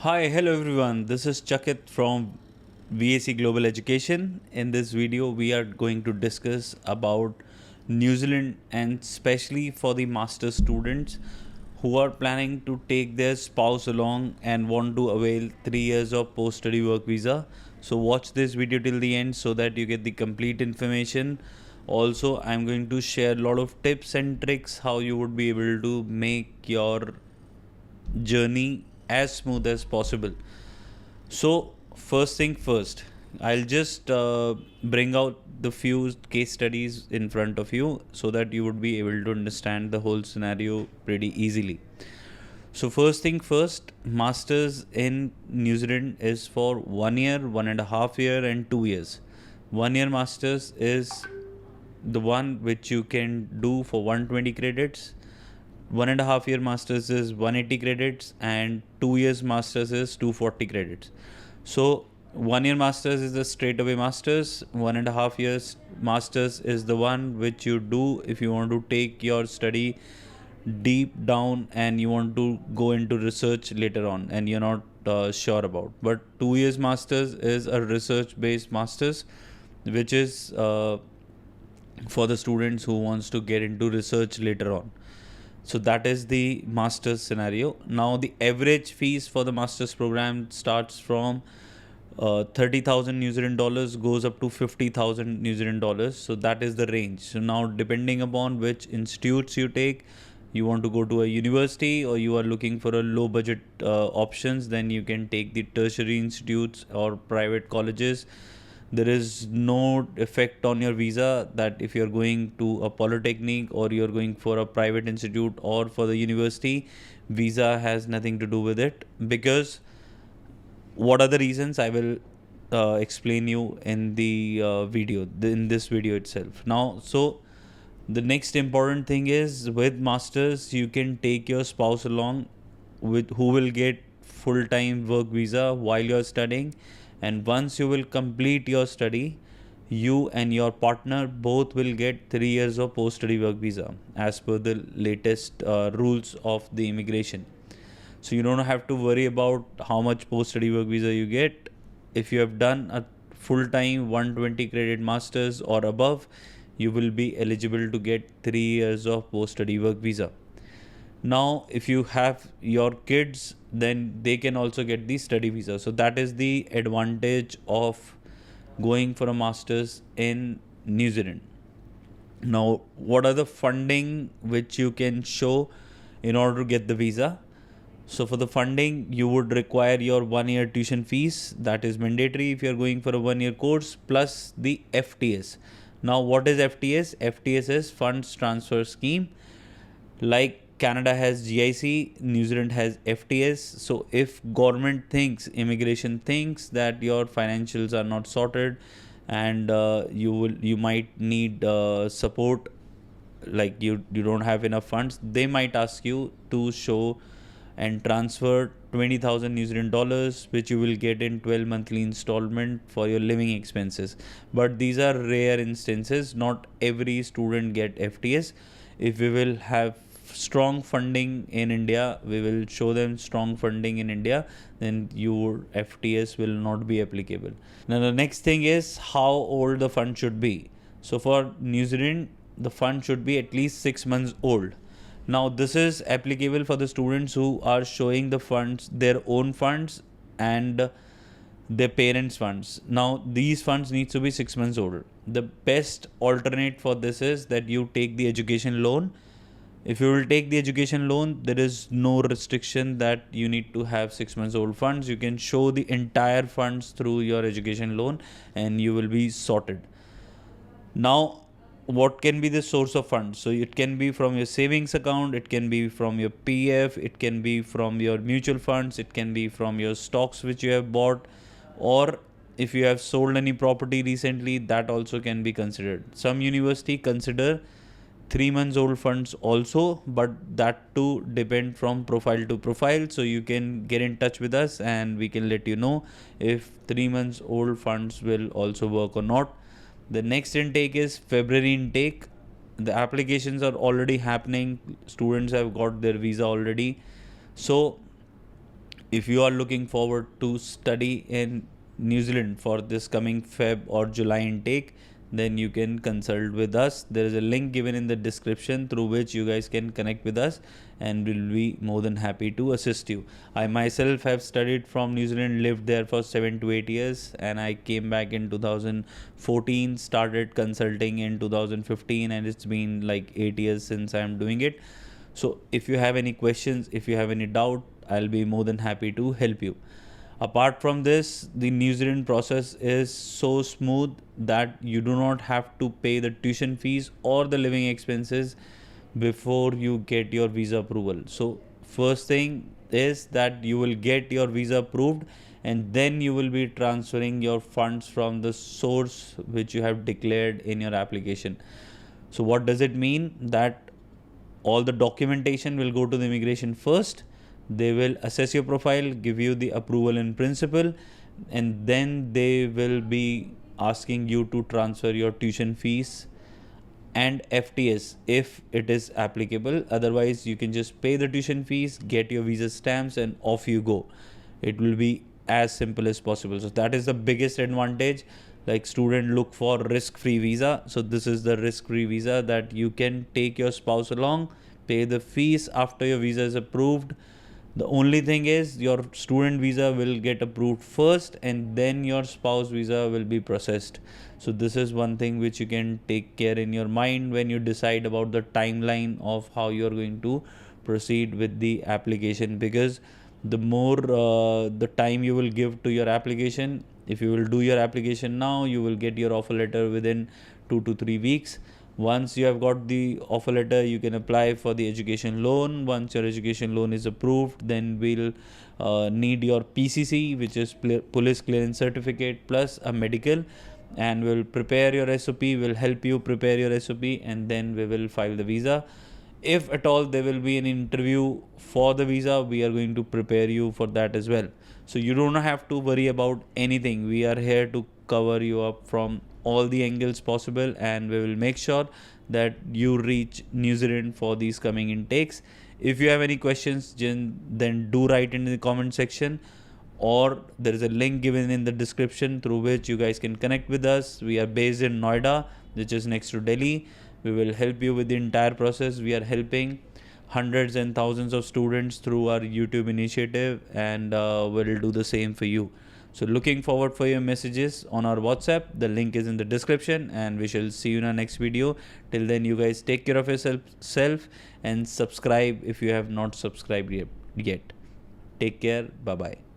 Hi, hello everyone. This is Chakit from VAC Global Education. In this video, we are going to discuss about New Zealand and especially for the master students who are planning to take their spouse along and want to avail 3 years of post-study work visa. So watch this video till the end so that you get the complete information. Also, I'm going to share a lot of tips and tricks how you would be able to make your journey as smooth as possible. So, first thing first, I'll just bring out the few case studies in front of you so that you would be able to understand the whole scenario pretty easily. So, first thing first, masters in New Zealand is for 1 year, 1.5 year, and 2 years. 1 year masters is the one which you can do for 120 credits. 1.5 year masters is 180 credits, and 2 years masters is 240 credits. So 1 year masters is the straight away masters. 1.5 years masters is the one which you do if you want to take your study deep down and you want to go into research later on and you're not sure about. But 2 years masters is a research based masters which is for the students who wants to get into research later on. So that is the master's scenario. Now the average fees for the master's program starts from 30,000 New Zealand dollars goes up to 50,000 New Zealand dollars. So that is the range. So now depending upon which institutes you take, you want to go to a university or you are looking for a low budget options, then you can take the tertiary institutes or private colleges. There is no effect on your visa that if you're going to a polytechnic or you're going for a private institute or for the university, visa has nothing to do with it. Because what are the reasons, I will explain you in the in this video itself. Now, so the next important thing is with masters you can take your spouse along with who will get full-time work visa while you're studying, and once you will complete your study, you and your partner both will get 3 years of post-study work visa as per the latest rules of the immigration. So you don't have to worry about how much post-study work visa you get. If you have done a full-time 120 credit masters or above, you will be eligible to get 3 years of post-study work visa. Now, if you have your kids, then they can also get the study visa. So that is the advantage of going for a master's in New Zealand. Now, what are the funding which you can show in order to get the visa? So for the funding, you would require your 1 year tuition fees. That is mandatory if you're going for a 1 year course, plus the FTS. Now, what is FTS? FTS is Funds Transfer Scheme. Like Canada has GIC, New Zealand has FTS. So if government thinks, immigration thinks that your financials are not sorted and you might need support, like you don't have enough funds, they might ask you to show and transfer 20,000 New Zealand dollars, which you will get in 12 monthly installment for your living expenses. But these are rare instances. Not every student get FTS. If we will have strong funding in India, we will show them strong funding in India, then your FTS will not be applicable. Now the next thing is how old the fund should be. So for New Zealand, the fund should be at least 6 months old. Now this is applicable for the students who are showing the funds, their own funds and their parents' funds. Now these funds need to be 6 months old. The best alternate for this is that you take the education loan. If you will take the education loan, there is no restriction that you need to have 6 months old funds. You can show the entire funds through your education loan and you will be sorted. Now, what can be the source of funds? So it can be from your savings account, it can be from your PF, it can be from your mutual funds, it can be from your stocks which you have bought, or if you have sold any property recently, that also can be considered. Some university consider 3 months old funds also, but that too depend from profile to profile. So you can get in touch with us and we can let you know if 3 months old funds will also work or not. The next intake is February intake. The applications are already happening. Students have got their visa already. So If you are looking forward to study in New Zealand for this coming Feb or July intake, then you can consult with us. There is a link given in the description through which you guys can connect with us, and we'll be more than happy to assist you. I myself have studied from New Zealand, lived there for 7 to 8 years, and I came back in 2014, started consulting in 2015, and it's been like 8 years since I'm doing it. So if you have any questions, if you have any doubt, I'll be more than happy to help you. Apart from this, the New Zealand process is so smooth that you do not have to pay the tuition fees or the living expenses before you get your visa approval. So first thing is that you will get your visa approved, and then you will be transferring your funds from the source which you have declared in your application. So what does it mean? That all the documentation will go to the immigration first. They will assess your profile, give you the approval in principle, and then they will be asking you to transfer your tuition fees and FTS if it is applicable. Otherwise, you can just pay the tuition fees, get your visa stamps, and off you go. It will be as simple as possible. So that is the biggest advantage. Like, student look for risk-free visa. So this is the risk-free visa that you can take your spouse along, pay the fees after your visa is approved. The only thing is your student visa will get approved first, and then your spouse visa will be processed. So this is one thing which you can take care in your mind when you decide about the timeline of how you are going to proceed with the application, because the more the time you will give to your application, if you will do your application now, you will get your offer letter within 2 to 3 weeks. Once you have got the offer letter, you can apply for the education loan. Once your education loan is approved, then we'll need your PCC, which is police clearance certificate, plus a medical, and we'll prepare your SOP. We'll help you prepare your SOP, and then we will file the visa. If at all there will be an interview for the visa, we are going to prepare you for that as well. So you don't have to worry about anything. We are here to cover you up from all the angles possible, and we will make sure that you reach New Zealand for these coming intakes. If you have any questions, then do write in the comment section, or there is a link given in the description through which you guys can connect with us. We are based in Noida, which is next to Delhi. We will help you with the entire process. We are helping hundreds and thousands of students through our YouTube initiative, and we'll do the same for you. So looking forward for your messages on our WhatsApp. The link is in the description, and we shall see you in our next video. Till then, you guys take care of yourself and subscribe if you have not subscribed yet. Take care. Bye bye.